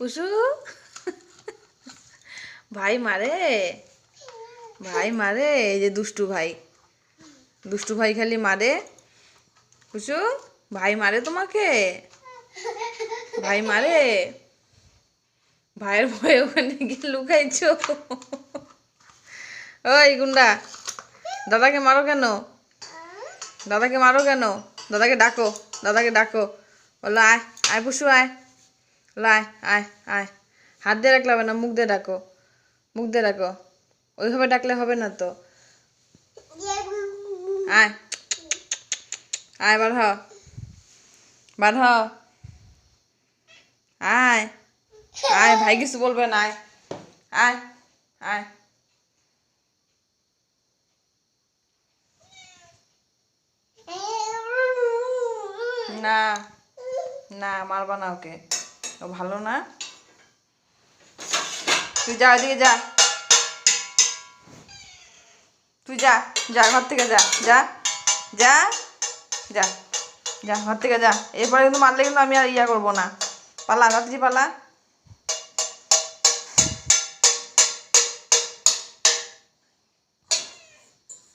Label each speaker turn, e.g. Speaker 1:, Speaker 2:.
Speaker 1: পুষু ভাই মারে, ভাই মারে। এই যে দুষ্টু ভাই, দুষ্টু ভাই খালি মারে। পুষু ভাই মারে তোমাকে, ভাই মারে। ভাইয়ের ভয়ে ওখানে গিয়ে লুকাইছো। ওই গুন্ডা, দাদাকে মারো কেন? দাদাকে মারো কেন? দাদাকে ডাকো, দাদাকে ডাকো। বলো আয় আয় পুষু আয়, আয় আয় আয়। হাত দিয়ে রাখলে হবে না, মুখ দিয়ে ডাকো, মুখ দিয়ে ডাকো। ওইভাবে ডাকলে হবে না তো। আয় আয়, বার হ, বার হ। আয় আয়, ভাই কিছু বলবে না। আয় আয় আয়। না না, মারবা না ওকে, ও ভালো না। তুই যা, ওইদিকে যা, তুই যা, যা ঘর থেকে যা, যা যা যা, যা ঘর থেকে যা। এরপরে কিন্তু মারলে কিন্তু আমি আর ইয়া করবো না। পালা, রাত্রি পালা।